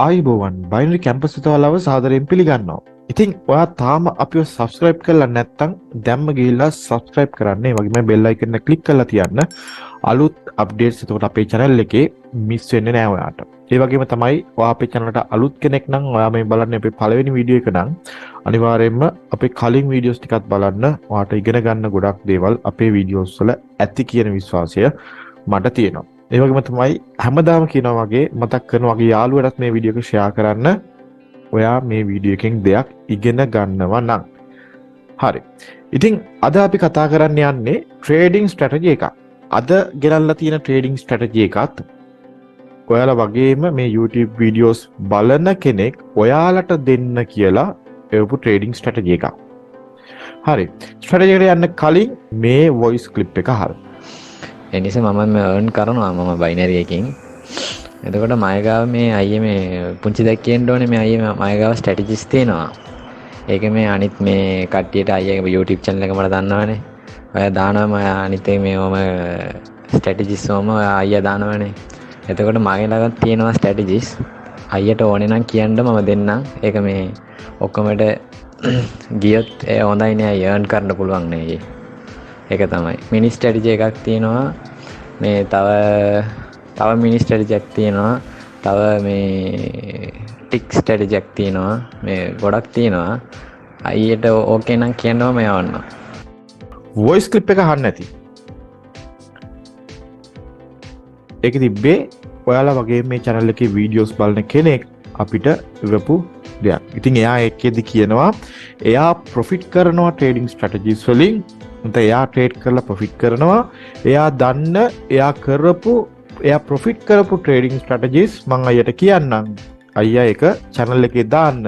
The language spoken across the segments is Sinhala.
ආයිබෝවන් බයිනරි කැම්පස් විතවලව සාදරයෙන් පිළිගන්නවා. ඉතින් ඔයා තාම අපිව සබස්ක්‍රයිබ් කරලා නැත්නම් දැම්ම ගිහිල්ලා සබස්ක්‍රයිබ් කරන්න. ඒ වගේම බෙල් අයිකන් එක ක්ලික් කරලා තියන්න. අලුත් අප්ඩේට්ස් එතකොට අපේ channel එකේ මිස් වෙන්නේ නැහැ ඔයාට. ඒ වගේම තමයි ඔයා අපේ channel එකට අලුත් කෙනෙක් නම් ඔයා මේ බලන්නේ අපේ පළවෙනි වීඩියෝ එක නම් අනිවාර්යයෙන්ම අපේ කලින් වීඩියෝස් ටිකත් බලන්න. ඔයාට ඉගෙන ගන්න ගොඩක් දේවල් අපේ වීඩියෝස් වල ඇති කියන විශ්වාසය මට තියෙනවා. ඒ වගේම තමයි හැමදාම කියනවා වගේ මතක් කරන වගේ යාළුවටත් මේ වීඩියෝ එක ෂෙයා කරන්න. ඔයා මේ වීඩියෝ එකෙන් දෙයක් ඉගෙන ගන්නවා නම්. හරි. ඉතින් අද අපි කතා කරන්න යන්නේ ට්‍රේඩින් ස්ට්‍රැටජි එකක්. අද ගෙනල්ලා තියෙන ට්‍රේඩින් ස්ට්‍රැටජි එකත් ඔයාලා වගේම මේ YouTube වීඩියෝස් බලන කෙනෙක් ඔයාලට දෙන්න කියලා එවපු ට්‍රේඩින් ස්ට්‍රැටජි එකක්. හරි. ස්ට්‍රැටජි එකට යන්න කලින් මේ වොයිස් ක්ලිප් එක අහන්න. එනිසා මම earn කරනවා මම බයිනරි එකකින්. එතකොට මයගාව මේ අයියේ මේ පුංචි දෙයක් කියන්න ඕනේ මේ අයියේ මයගාව ස්ට්‍රැටජිස් තියෙනවා. ඒක මේ අනිත් මේ කට්ටියට අයියාගේ YouTube channel එක මට දන්නවනේ. ඔයා දානවා මම අනිත් මේවම ස්ට්‍රැටජිස් වම අයියා දානවනේ. එතකොට මගේ ළඟ තියෙනවා ස්ට්‍රැටජිස්. අයියට ඕනේ නම් කියන්න මම දෙන්නම්. ඒක මේ ඔක්කොමට ගියොත් හොඳයිනේ අය earn කරන්න පුළුවන් නේ. ඒක තමයි මිනි ස්ට්‍රැටජි එකක් තියෙනවා. මේ තව මිනි ස්ට්‍රැටජි එකක් තියෙනවා. තව මේ ටික් ස්ට්‍රැටජි එකක් තියෙනවා. මේ ගොඩක් තියෙනවා. අයියට ඕකේ නම් කියනවා මම යවන්න. වොයිස් ක්ලිප් එක අහන්න ඇති. ඒක තිබ්බේ ඔයාලා වගේ මේ channel එකේ වීඩියෝස් බලන කෙනෙක් අපිට ඉවපු දෙයක්. ඉතින් එයා ඒකෙදි කියනවා එයා ප්‍රොෆිට් කරනවා ට්‍රේඩින් ස්ට්‍රැටජිස් වලින්. එයා ට්‍රේඩ් කරලා ප්‍රොෆිට් කරනවා. එයා දන්න එයා ප්‍රොෆිට් කරපු ට්‍රේඩින් ස්ට්‍රැටජිස් මම අයියට කියන්නම්. අයියා ඒක channel එකේ දාන්න.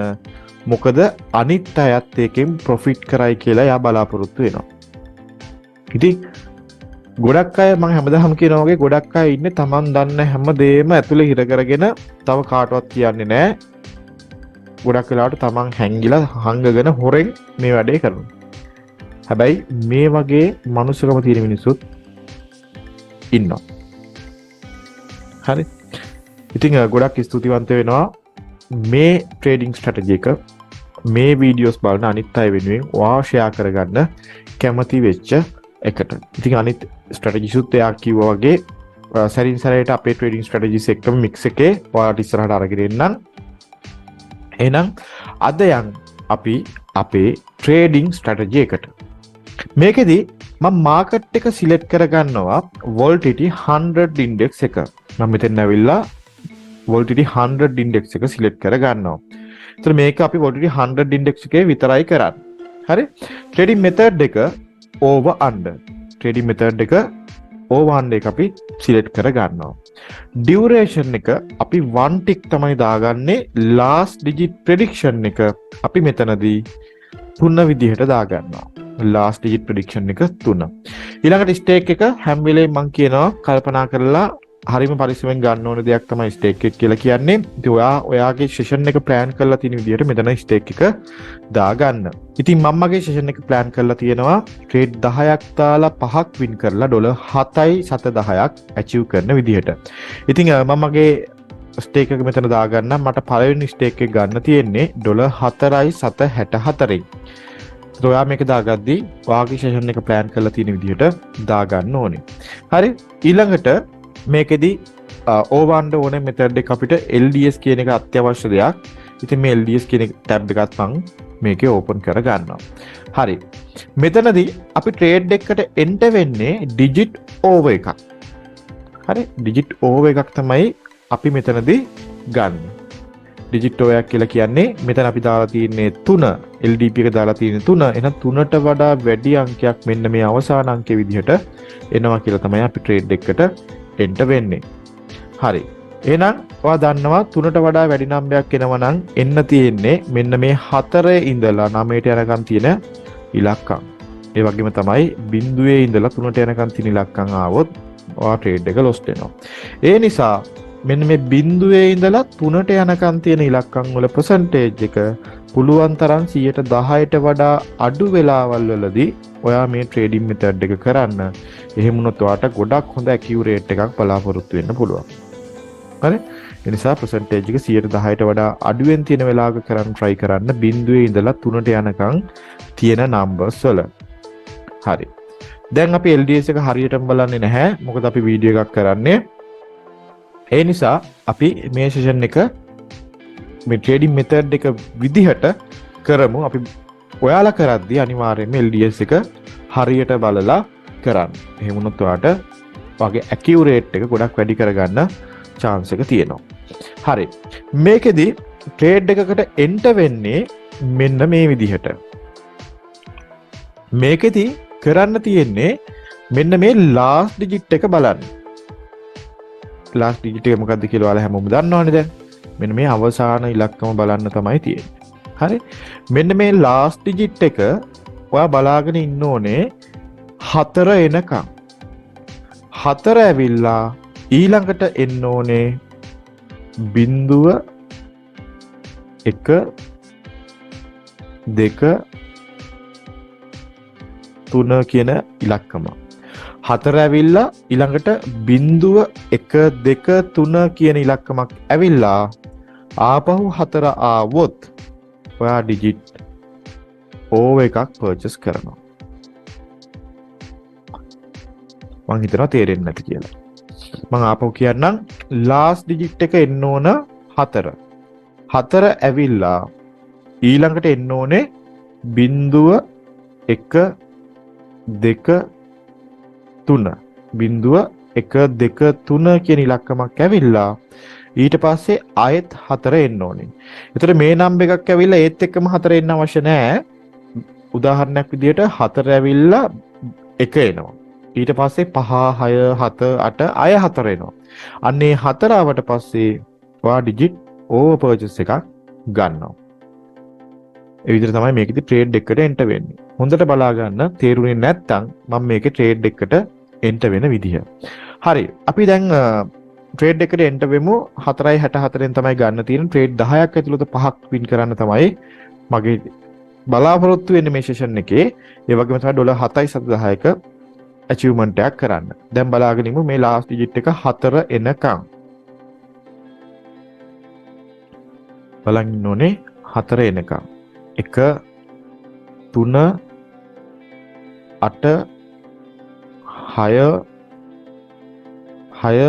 මොකද අනිත් අයත් ඒකෙන් ප්‍රොෆිට් කරයි කියලා එයා බලාපොරොත්තු වෙනවා. ඉතින් ගොඩක් අය මම හැමදාම කියනවා වගේ ගොඩක් අය ඉන්නේ Taman දන්න හැමදේම ඇතුලේ හිර කරගෙන තව කාටවත් කියන්නේ නැහැ. ගොඩක් වෙලාවට Taman හැංගිලා හංගගෙන හොරෙන් මේ වැඩේ කරනවා. හැබැයි මේ වගේ මනුස්සකම තියෙන මිනිස්සුත් ඉන්නවා. හරි. ඉතින් ගොඩක් ස්තුතිවන්ත වෙනවා මේ ට්‍රේඩින් ස්ට්‍රැටජි එක මේ වීඩියෝස් බලන අනිත් අය වෙනුවෙන් ඔයා ෂෙයා කරගන්න කැමති වෙච්ච එකට. ඉතින් අනිත් ස්ට්‍රැටජිසුත් එයා කිව්වා වගේ සැරින් සැරේට අපේ ට්‍රේඩින් ස්ට්‍රැටජිස් එක්කම මික්ස් එකේ ඔයාලට ඉස්සරහට අරගෙන එන්නම්. එහෙනම් අද යන් අපි අපේ ට්‍රේඩින් ස්ට්‍රැටජි එකට. මේකෙදි මම මාකට් එක සිලෙක්ට් කරගන්නවා volatility 100 index එක. මම මෙතෙන් ඇවිල්ලා volatility 100 index එක සිලෙක්ට් කරගන්නවා. ඒතර මේක අපි volatility 100 index එකේ විතරයි කරන්නේ. හරි? ට්‍රේඩින් මෙතඩ් එක over under. ට්‍රේඩින් මෙතඩ් එක over under එක අපි සිලෙක්ට් කරගන්නවා. duration එක අපි 1 tick තමයි දාගන්නේ. last digit prediction එක අපි මෙතනදී 3 විදිහට දාගන්නවා. last digit prediction එක 3. ඊළඟට stake එක හැම වෙලේම මම කියනවා කල්පනා කරලා හරිම පරිස්සමෙන් ගන්න ඕන දෙයක් තමයි stake එක කියලා කියන්නේ. ඉතින් ඔයාගේ session එක plan කරලා තියෙන විදිහට මෙතන stake එක දාගන්න. ඉතින් මම මගේ session එක plan කරලා තියෙනවා trade 10ක් දාලා 5ක් win කරලා $7.10ක් achieve කරන විදිහට. ඉතින් මම මගේ stake එක මෙතන දාගන්න. මට පළවෙනි stake එක ගන්න තියෙන්නේ $4.764න්. ඔයා මේක දාගද්දී ඔයාගේ session එක plan කරලා තියෙන විදිහට දාගන්න ඕනේ. හරි. ඊළඟට මේකෙදි ඕවන්ඩ ඕනේ මෙතඩ් එක අපිට LDS කියන එක අත්‍යවශ්‍ය දෙයක්. ඉතින් මේ LDS කියන ටැබ් එකත් මම මේකේ ඕපන් කර ගන්නවා. හරි. මෙතනදී අපි ට්‍රේඩ් එකකට එන්ටර් වෙන්නේ ඩිජිට් ඕවර් එකක්. හරි. ඩිජිට් ඕවර් එකක් තමයි අපි මෙතනදී ගන්න. ඩිජිට් ඕවර් එකක් කියලා කියන්නේ මෙතන අපි දාලා තියෙන්නේ 3 LDP එක දාලා තියෙන්නේ 3. එහෙනම් 3ට වඩා වැඩි අංකයක් මෙන්න මේ අවසාන අංකයේ විදිහට එනවා කියලා තමයි අපි ට්‍රේඩ් එකකට එන්ටර් වෙන්නේ. හරි. එහෙනම් ඔයා දන්නවා 3ට වඩා වැඩි නම්බරයක් එනවා නම් එන්න තියෙන්නේ මෙන්න මේ 4 ඉඳලා 9ට යනකම් තියෙන ඉලක්කම්. ඒ වගේම තමයි බිඳුවේ ඉඳලා 3ට යනකම් තියෙන ඉලක්කම් ආවොත් ඔයා ට්‍රේඩ් එක ලොස් වෙනවා. ඒ නිසා මෙන්න මේ බිඳුවේ ඉඳලා 3ට යනකම් තියෙන ඉලක්කම් වල percentage එක පුළුවන් තරම් 10%ට වඩා අඩු වෙලාවල් වලදී ඔයා මේ ට්‍රේඩින් මෙතඩ් එක කරන්න. එහෙම වුණොත් ඔයාට ගොඩක් හොඳ ඇකියුරේට් එකක් බලාපොරොත්තු වෙන්න පුළුවන්. හරි? ඒ නිසා percentage එක 110ට වඩා අඩුවෙන් තියෙන වෙලාවක කරන්න try කරන්න 0 ඉඳලා 3ට යනකම් තියෙන numbers වල. හරි. දැන් අපි LDS එක හරියටම බලන්නේ නැහැ. මොකද අපි වීඩියෝ එකක් කරන්නේ. ඒ නිසා අපි මේ session එක මේ trading method එක විදිහට කරමු. අපි ඔයාලා කරද්දී අනිවාර්යයෙන්ම LDS එක හරියට බලලා කරන්න. එහෙම වුණොත් ඔයාට වගේ accurate එක ගොඩක් වැඩි කරගන්න chance එක තියෙනවා. හරි. මේකෙදි trade එකකට enter වෙන්නේ මෙන්න මේ විදිහට. මේකෙදි කරන්න තියෙන්නේ මෙන්න මේ last digit එක බලන්න. last digit එක මොකක්ද කියලා ඔයාලා හැමෝම දන්නවනේ දැන්. මෙන්න මේ අවසාන ඉලක්කම බලන්න තමයි තියෙන්නේ. හරි. මෙන්න මේ last digit එක ඔයා බලාගෙන ඉන්න ඕනේ 4 එනකම්. 4 ඇවිල්ලා ඊළඟට එන්න ඕනේ 0 1 2 3 කියන ඉලක්කම. 4 ඇවිල්ලා ඊළඟට 0 1 2 3 කියන ඉලක්කමක් ඇවිල්ලා ආපහු 4 ආවොත් ඔයා ඩිජිට් O එකක් පර්චේස් කරනවා. මං හිතනවා තේරෙන්නේ නැති කියලා. මං ආපහු කියන්නම් last digit එක එන්න ඕන 4. 4 ඇවිල්ලා ඊළඟට එන්න ඕනේ 0 1 2 3. 0 1 2 3 කියන ඉලක්කමක් ඇවිල්ලා ඊට පස්සේ ආයෙත් 4 එන්න ඕනේ. ඒතර මේ නම්බර් එකක් ඇවිල්ලා ඒත් එක්කම 4 එන්න අවශ්‍ය නැහැ. උදාහරණයක් විදිහට 4 ඇවිල්ලා 1 එනවා. ඊට පස්සේ 5 6 7 8 අය 4 එනවා. අන්නේ 4 ආවට පස්සේ ඔයා ඩිජිට් ඕවර් පර්චේස් එකක් ගන්නවා. ඒ විදිහට තමයි මේකෙදි ට්‍රේඩ් එකට එන්ටර් වෙන්නේ. හොඳට බලා ගන්න තේරුනේ නැත්නම් මම මේකේ ට්‍රේඩ් එකට එන්ටර් වෙන විදිහ. හරි. අපි දැන් ට්‍රේඩ් එකට එන්ටර් වෙමු. 4.64න් තමයි ගන්න තියෙන. ට්‍රේඩ් 10ක් ඇතුළත 5ක් වින් කරන්න තමයි මගේ බලාපොරොත්තු වෙන්නේ මේ සෙෂන් එකේ. ඒ වගේම තමයි ඩොලර් 7.10ක achievement එකක් කරන්න. දැන් බලාගෙන ඉමු මේ last digit එක 4 එනකම්. බලන් ඉන්න ඕනේ 4 එනකම්. 1 3 8 6 6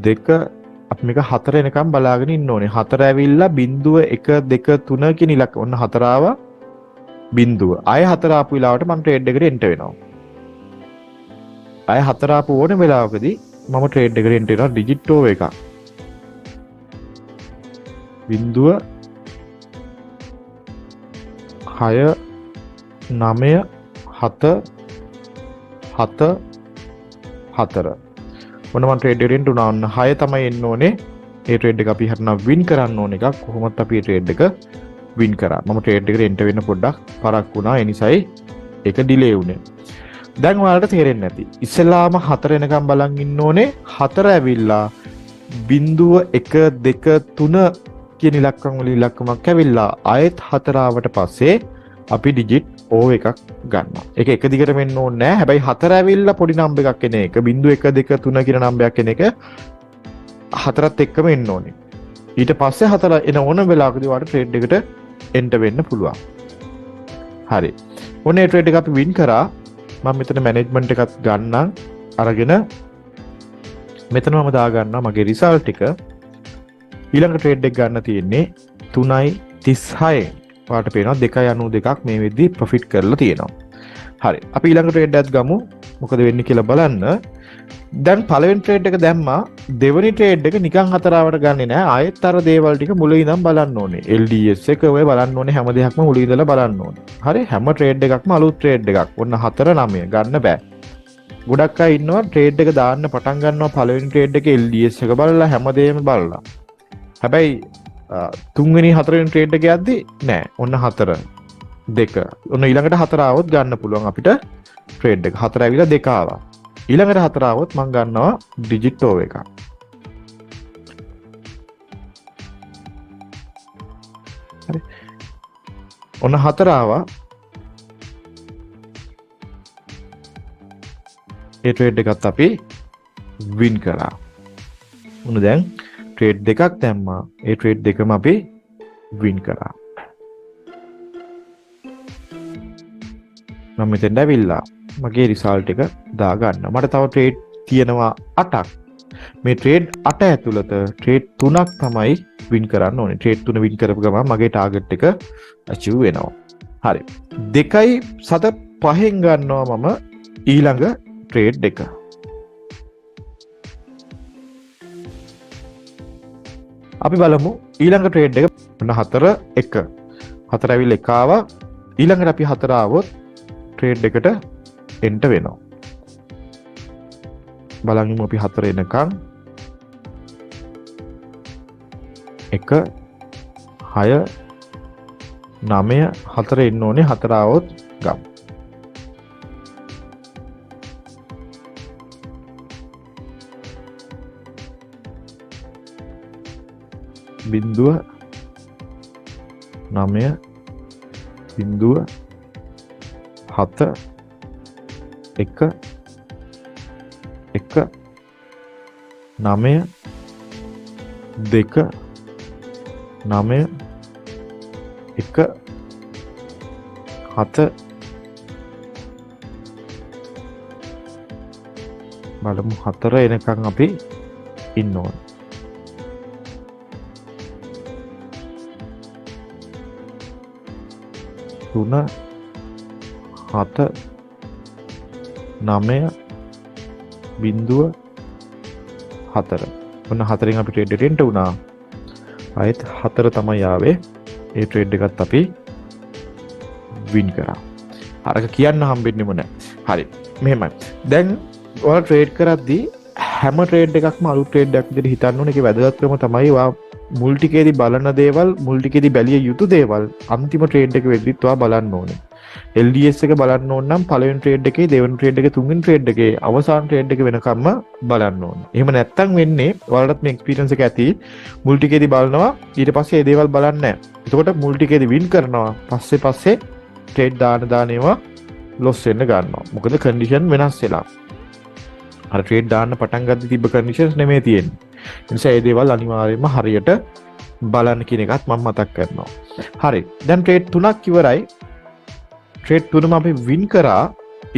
2 අපි මේක 4 එනකම් බලාගෙන ඉන්න ඕනේ. 4 ඇවිල්ලා 0 1 2 3 කියන ඉලක්ක. ඔන්න 4 ආවා 0. ආය 4 ආපු වෙලාවට මම ට්‍රේඩ් එකට එන්ටර් වෙනවා. ආය 4 ආපු ඕනේ වෙලාවකදී මම ට්‍රේඩ් එකට එන්ටර් වෙනවා ඩිජිට් ඕව එකක්. 0 6 9 7 7 4. ඔන්න මම ට්‍රේඩ් එකට එන්ටර් වුණා. ඔන්න 6 තමයි එන්න ඕනේ. ඒ ට්‍රේඩ් එක අපි හරිනම් වින් කරන්න ඕන එකක්. කොහොමද අපි ට්‍රේඩ් එක වින් කරා. මම ට්‍රේඩ් එකට එන්ටර් වෙන්න පොඩ්ඩක් පරක් වුණා. ඒ නිසායි ඒක ඩිලේ වුණේ. දැන් ඔයාලට තේරෙන්නේ නැති. ඉස්සෙල්ලාම 4 එනකම් බලන් ඉන්න ඕනේ. 4 ඇවිල්ලා 0 1 2 3 කියන ඉලක්කම් වල ඉලක්කමක් ඇවිල්ලා ආයෙත් 4 ආවට පස්සේ අපි ඩිජිට් O එකක් ගන්නවා. ඒක එක දිගට වෙන්න ඕනේ නැහැ. හැබැයි 4 ඇවිල්ලා පොඩි නම්බර් එකක් එන එක 0 1 2 3 කියන නම්බරයක් එන එක 4ත් එක්කම එන්න ඕනේ. ඊට පස්සේ 4 එන ඕන වෙලාවකදී ඔයාලට ට්‍රේඩ් එකට එන්ටර් වෙන්න පුළුවන්. හරි. ඔන්න ඒ ට්‍රේඩ් එක අපි වින් කරා. මම මෙතන මැනේජ්මන්ට් එකත් ගන්නම් අරගෙන මෙතන මම දා ගන්නවා මගේ රිසල්ට් එක. ඊළඟ ට්‍රේඩ් එක ගන්න තියෙන්නේ 3.36. ඔයාලට පේනවා 2.92ක් මේ වෙද්දී ප්‍රොෆිට් කරලා තියෙනවා. හරි. අපි ඊළඟ ට්‍රේඩ් එකත් ගමු. මොකද වෙන්නේ කියලා බලන්න. දැන් පළවෙනි ට්‍රේඩ් එක දැම්මා. දෙවෙනි ට්‍රේඩ් එක නිකන් 4වට ගන්නෙ නෑ. ආයෙත් අර දේවල් ටික මුලින් ඉඳන් බලන්න ඕනේ. LDS එක ඔය බලන්න ඕනේ. හැම දෙයක්ම මුලින් ඉඳලා බලන්න ඕනේ. හරි. හැම ට්‍රේඩ් එකක්ම අලුත් ට්‍රේඩ් එකක්. ඔන්න 4 9 ගන්න බෑ. ගොඩක් අය ඉන්නවා ට්‍රේඩ් එක දාන්න පටන් ගන්නවා පළවෙනි ට්‍රේඩ් එකේ LDS එක බලලා හැමදේම බලලා. හැබැයි තුන්වෙනි හතරවෙනි ට්‍රේඩ් එක යද්දි නෑ. ඔන්න 4 2. ඔන්න ඊළඟට 4 ආවොත් ගන්න පුළුවන් අපිට ට්‍රේඩ් එක. 4 ඇවිල්ලා 2 ආවා. ඊළඟට 4 ආවොත් මම ගන්නවා ඩිජිට් ඕව එකක්. හරි. ඔන්න 4 ආවා. ඒ ට්‍රේඩ් එකත් අපි වින් කරා. උන දැන් ට්‍රේඩ් දෙකක් දැම්මා. ඒ ට්‍රේඩ් දෙකම අපි වින් කරා. මම මෙතෙන්ට ඇවිල්ලා මගේ රිසල්ට් එක දා ගන්න. මට තව ට්‍රේඩ් තියෙනවා 8ක්. මේ ට්‍රේඩ් 8 ඇතුළත ට්‍රේඩ් 3ක් තමයි වින් කරන්න ඕනේ. ට්‍රේඩ් 3 වින් කරපු ගමන් මගේ ටාගට් එක අචීව් වෙනවා. හරි. 2.75න් ගන්නවා මම ඊළඟ ට්‍රේඩ් එක. අපි බලමු ඊළඟ ට්‍රේඩ් එක. ඔන්න 4 1. 4 ඇවිල්ලා 1 ආවා. ඊළඟට අපි 4 ආවොත් ට්‍රේඩ් එකට එන්ට වෙනවා. බලන්න අපි 4 එනකන් 1 6 9 4 එන්න ඕනේ. 4 ආවොත් ගමු. බිංදුව 9 බිංදුව 7 1 1 9 2 9 1 7 බලමු 4 එනකන් අපි ඉන්න ඕනේ. 3 7 9 බිංදුව 4. ඔන්න 4න් අපි ට්‍රේඩ් එකට වුණා. ආයෙත් 4 තමයි ආවේ. ඒ ට්‍රේඩ් එකත් අපි වින් කරා. අරක කියන්න හම්බෙන්නෙම නැහැ. හරි. මෙහෙමයි. දැන් ඔයාලා ට්‍රේඩ් කරද්දී හැම ට්‍රේඩ් එකක්ම අලුත් ට්‍රේඩ් එකක් විදිහට හිතන්න ඕනේ. ඒකේ වැදගත්කම තමයි ඔයා මුල් ටිකේදී බලන දේවල්, මුල් ටිකේදී බැලිය යුතු දේවල් අන්තිම ට්‍රේඩ් එක වෙද්දිත් ඔයා බලන්න ඕනේ. LDS එක බලන්න ඕන නම් පළවෙනි ට්‍රේඩ් එකේ, දෙවෙනි ට්‍රේඩ් එකේ, තුන්වෙනි ට්‍රේඩ් එකේ අවසාන ට්‍රේඩ් එක වෙනකම්ම බලන්න ඕනේ. එහෙම නැත්තම් වෙන්නේ ඔයාලටත් මේ එක්ස්පීරියන්ස් එක ඇති. මුල් ටිකේදී බලනවා, ඊට පස්සේ ඒ දේවල් බලන්නේ නැහැ. එතකොට මුල් ටිකේදී වින් කරනවා, පස්සේ ට්‍රේඩ් දාන ඒවා ලොස් වෙන්න ගන්නවා. මොකද කන්ඩිෂන් වෙනස් වෙලා. අර ට්‍රේඩ් දාන්න පටන් ගද්දි තිබ්බ කන්ඩිෂන්ස් නෙමෙයි තියෙන්නේ. ඒ නිසා ඒ දේවල් අනිවාර්යයෙන්ම හරියට බලන්න කියන එකත් මම මතක් කරනවා. හරි. දැන් ට්‍රේඩ් 3ක් ඉවරයි. ට්‍රේඩ් 3ම අපි වින් කරා.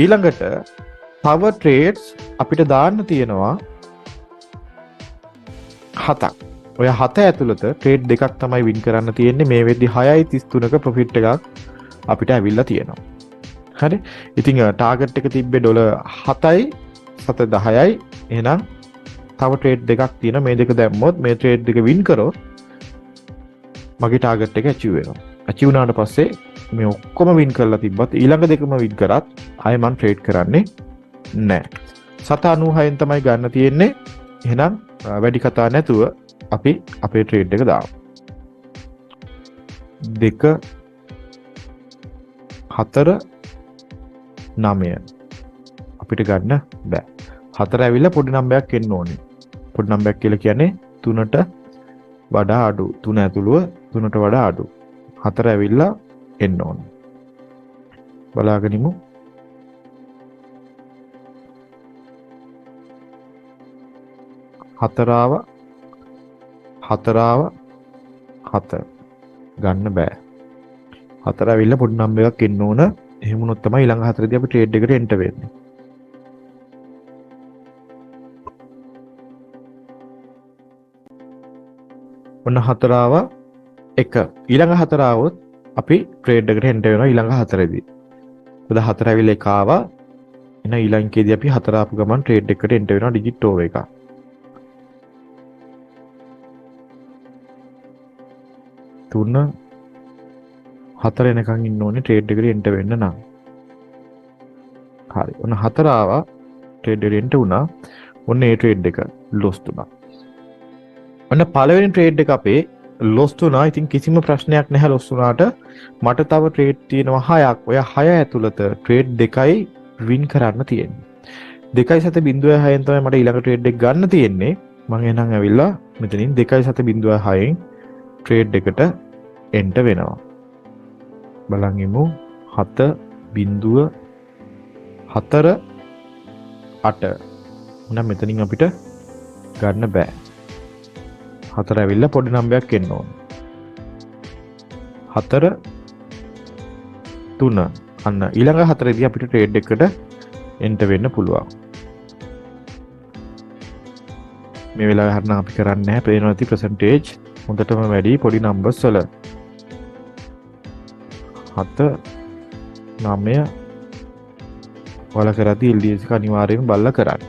ඊළඟට තව ට්‍රේඩ්ස් අපිට දාන්න තියෙනවා 7ක්. ඔය 7 ඇතුළත ට්‍රේඩ් දෙකක් තමයි වින් කරන්න තියෙන්නේ. මේ වෙද්දි 6.33ක ප්‍රොෆිට් එකක් අපිට ඇවිල්ලා තියෙනවා. හරි. ඉතින් ටාගට් එක තිබ්බේ $7යි 7.10යි. එහෙනම් තව ට්‍රේඩ් දෙකක් තියෙනවා. මේ දෙක දැම්මොත්, මේ ට්‍රේඩ් දෙක වින් කරොත් මගේ ටාගට් එක ඇචීව් වෙනවා. ඇචීව් වුණාට පස්සේ මේ ඔක්කොම වින් කරලා තිබ්බත් ඊළඟ දෙකම වින් කරත් ආයෙ මම ට්‍රේඩ් කරන්නේ නැහැ. 7.96න් තමයි ගන්න තියෙන්නේ. එහෙනම් වැඩි කතා නැතුව අපි අපේ ට්‍රේඩ් එක දාමු. 2 4 9 අපිට ගන්න බෑ. 4 ඇවිල්ලා පොඩි නම්බරයක් එන්න ඕනේ. පොඩි නම්බරයක් කියලා කියන්නේ 3ට වඩා අඩු. 3 ඇතුළුව 3ට වඩා අඩු. 4 ඇවිල්ලා එන්න ඕනේ. බලාගනිමු. 4 ආව 7 ගන්න බෑ. 4 ඇවිල්ලා පොඩි නම්බර් එකක් එන්න ඕන. එහෙම වුණොත් තමයි ඊළඟ 4දී අපි ට්‍රේඩ් එකට එන්ටර් වෙන්නේ. ඔන්න 4 ආවා 1. ඊළඟ 4 ආවොත් අපි ට්‍රේඩ් එකට එන්ටර් වෙනවා ඊළඟ 4දී. මොකද 4 ඇවිල්ලා 1 ආවා. එහෙනම් ඊළඟකේදී අපි 4 ආපු ගමන් ට්‍රේඩ් එකට එන්ටර් වෙනවා ඩිජිට් ඕවර් එක. 3 4 එනකන් ඉන්න ඕනේ ට්‍රේඩ් එකට එන්ටර් වෙන්න නම්. හරි. ඔන්න 4 ආවා ට්‍රේඩ් එකට එන්ටර් වුණා. ඔන්න ඒ ට්‍රේඩ් එක ලොස් වුණා. ඔන්න පළවෙනි ට්‍රේඩ් එක අපේ ලොස් වුණා. ඉතින් කිසිම ප්‍රශ්නයක් නැහැ ලොස් වුණාට. මට තව ට්‍රේඩ් තියෙනවා 6ක්. ඔය 6 ඇතුළත ට්‍රේඩ් දෙකයි වින් කරන්න තියෙන්නේ. 2.06න් තමයි මට ඊළඟ ට්‍රේඩ් එක ගන්න තියෙන්නේ. මම එහෙනම් ඇවිල්ලා මෙතනින් 2.06න් ට්‍රේඩ් එකට එන්ටර් වෙනවා. බලන් ඉමු. 7.48 එහෙනම් මෙතනින් අපිට ගන්න බෑ. 4 ඇවිල්ලා පොඩි නම්බරයක් එන්න ඕන. 4 3 අන්න ඊළඟ 4 දී අපිට ට්‍රේඩ් එකට එන්ටර් වෙන්න පුළුවන්. මේ වෙලාවේ හරිනම් අපි කරන්නේ නැහැ පේනවා ඇති percentage හොඳටම වැඩි පොඩි numbers වල 7 9 වල කරද්දී LDS එක අනිවාර්යයෙන්ම බලලා කරන්න.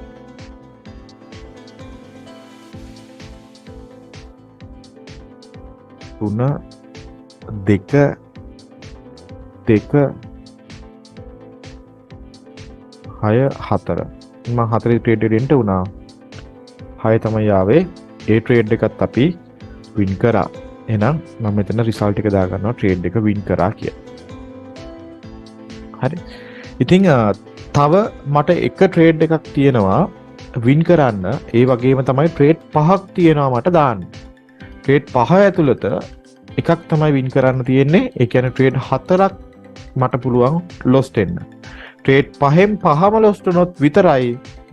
3 2 2 6 4 මම 4 ට්‍රේඩ් එකට එන්ටර් වුණා. 6 තමයි ආවේ. ඒ ට්‍රේඩ් එකත් අපි වින් කරා. එහෙනම් මම මෙතන රිසල්ට් එක දාගන්නවා ට්‍රේඩ් එක වින් කරා කියලා. හරි. ඉතින් තව මට එක ට්‍රේඩ් එකක් තියෙනවා වින් කරන්න. ඒ වගේම තමයි ට්‍රේඩ් 5ක් තියෙනවා මට දාන්න. ට්‍රේඩ් 5 ඇතුළත එකක් තමයි වින් කරන්න තියෙන්නේ. ඒ කියන්නේ ට්‍රේඩ් 4ක් මට පුළුවන් ලොස් වෙන්න. ට්‍රේඩ් 5න් 5ම ලොස් වුණොත් විතරයි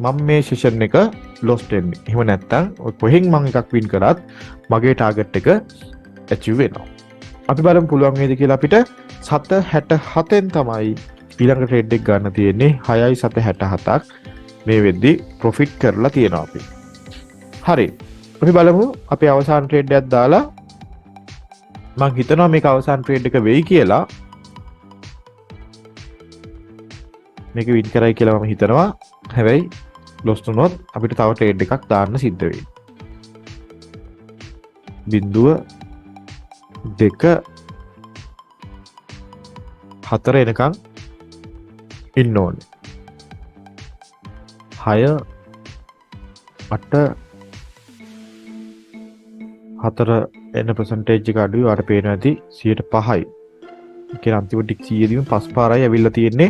මම මේ සෙෂන් එක ලොස් වෙන්නේ. එහෙම නැත්නම් ඔය කොහෙන් මම එකක් වින් කරත් මගේ ටාගට් එක ඇචීව් වෙනවා. අපි බලමු පුළුවන් වේද කියලා අපිට 7.67න් තමයි ඊළඟ ට්‍රේඩ් එක ගන්න තියෙන්නේ. 6.67ක් මේ වෙද්දි ප්‍රොෆිට් කරලා තියෙනවා අපි. හරි. අපි බලමු අපේ අවසාන ට්‍රේඩ් එකක් දාලා මම හිතනවා මේක අවසාන ට්‍රේඩ් එක වෙයි කියලා. මේක වින් කරයි කියලා මම හිතනවා. හැබැයි ලොස් වුණොත් අපිට තව ට්‍රේඩ් එකක් දාන්න සිද්ධ වෙයි. 0.2 4 එනකන් ඉන්න ඕනේ. 6 8 4 එන percentage එක අඩුයි. ඔයාලට පේනවා ඇති 5%යි. ඒ කියන්නේ අන්තිම ටික 100 දීම 5 පාරයි ඇවිල්ලා තියෙන්නේ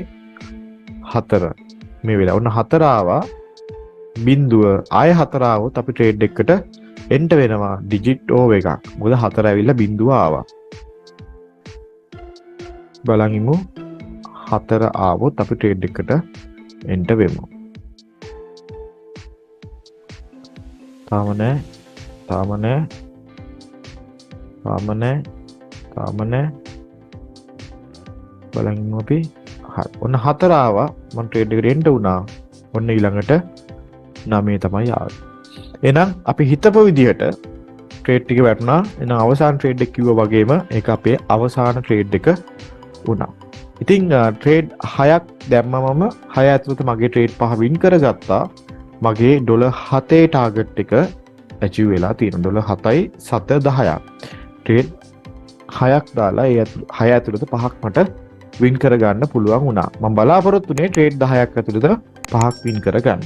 4. මේ වෙලාව ඔන්න 4 ආවා. බිඳුව ආය 4 ආවොත් අපි ට්‍රේඩ් එකකට එන්ටර් වෙනවා ඩිජිට් ඕව එකක්. මොකද 4 ඇවිල්ලා බිඳුව ආවා. බලන් ඉමු 4 ආවොත් අපි ට්‍රේඩ් එකකට එන්ටර් වෙමු. තාම නෑ. බලන් ඉමු අපි. හරි. ඔන්න 4 ආවා. මම ට්‍රේඩ් එකට එන්ටර් වුණා. ඔන්න ඊළඟට 9 තමයි ආවේ. එහෙනම් අපි හිතපු විදිහට ට්‍රේඩ් ටික වැටුණා. එහෙනම් අවසාන ට්‍රේඩ් එක කිව්වා වගේම ඒක අපේ අවසාන ට්‍රේඩ් එක වුණා. ඉතින් ට්‍රේඩ් 6ක් දැම්මම 6 ඇතුළත මගේ ට්‍රේඩ් 5 වින් කරගත්තා. මගේ ඩොලර් 7 ටාගට් එක ඇචීව් වෙලා තියෙනවා. ඩොලර් 7යි 7.10ක්. ට්‍රේඩ් 6ක් දාලා ඒ 6 ඇතුළත 5ක් මට වින් කරගන්න පුළුවන් වුණා. මම බලාපොරොත්තු වෙන්නේ ට්‍රේඩ් 10ක් ඇතුළත 5ක් වින් කරගන්න.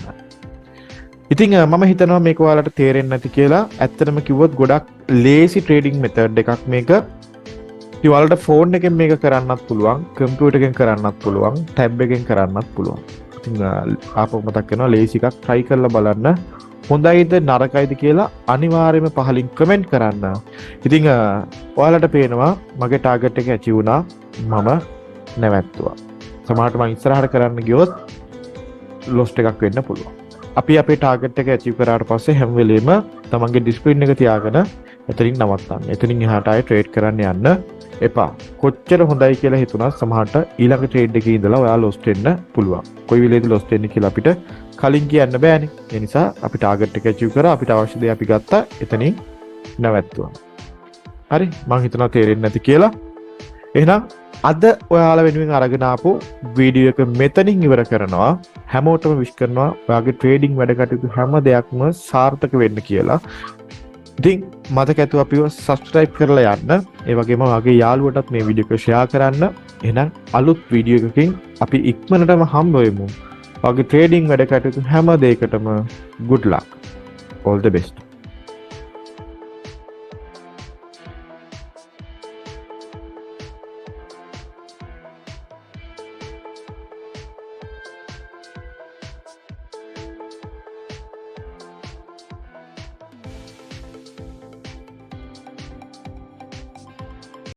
ඉතින් මම හිතනවා මේක ඔයාලට තේරෙන්නේ නැති කියලා. ඇත්තටම කිව්වොත් ගොඩක් ලේසි ට්‍රේඩින් මෙතඩ් එකක් මේක. ඉතින් ඔයාලට ෆෝන් එකෙන් මේක කරන්නත් පුළුවන්, කම්පියුටර් එකෙන් කරන්නත් පුළුවන්, ටැබ් එකෙන් කරන්නත් පුළුවන්. ඉතින් ආපහු මතක් කරනවා ලේසි එකක් try කරලා බලන්න. හොඳයිද නරකයිද කියලා අනිවාර්යයෙන්ම පහලින් කමෙන්ට් කරන්න. ඉතින් ඔයාලට පේනවා මගේ ටාගට් එක ඇචීව් වුණා. මම නැවැත්තුවා. සමහරට මම ඉස්සරහට කරන්න ගියොත් ලොස් එකක් වෙන්න පුළුවන්. අපි අපේ ටාගට් එක ඇචීව් කරාට පස්සේ හැම වෙලෙම තමන්ගේ ඩිස්ප්ලින් එක තියාගෙන එතනින් නවත්තන්න. එතනින් එහාට ආයේ ට්‍රේඩ් කරන්න යන්න එපා. කොච්චර හොඳයි කියලා හිතුණා සමහරට ඊළඟ ට්‍රේඩ් එකේ ඉඳලා ඔයා ලොස් වෙන්න පුළුවන්. කොයි වෙලේද ලොස් වෙන්නේ කියලා අපිට කලින් කියන්න බෑනේ. ඒ නිසා අපි ටාගට් එක ඇචීව් කරා. අපිට අවශ්‍ය දේ අපි ගත්තා. එතනින් නැවැත්තුවා. හරි. මම හිතනවා තේරෙන්නේ නැති කියලා. එහෙනම් අද ඔයාලා වෙනුවෙන් අරගෙන ආපු වීඩියෝ එක මෙතනින් ඉවර කරනවා. හැමෝටම විශ් කරනවා ඔයාගේ ට්‍රේඩින් වැඩ කටයුතු හැම දෙයක්ම සාර්ථක වෙන්න කියලා. ඉතින් මතක ඇතුව අපිව සබ්ස්ක්‍රයිබ් කරලා යන්න. ඒ වගේම ඔයාගේ යාළුවටත් මේ වීඩියෝ එක ෂෙයා කරන්න. එහෙනම් අලුත් වීඩියෝ එකකින් අපි ඉක්මනටම හම්බ වෙමු. ඔයාගේ ට්‍රේඩින් වැඩ කටයුතු හැම දෙයකටම good luck. All the best.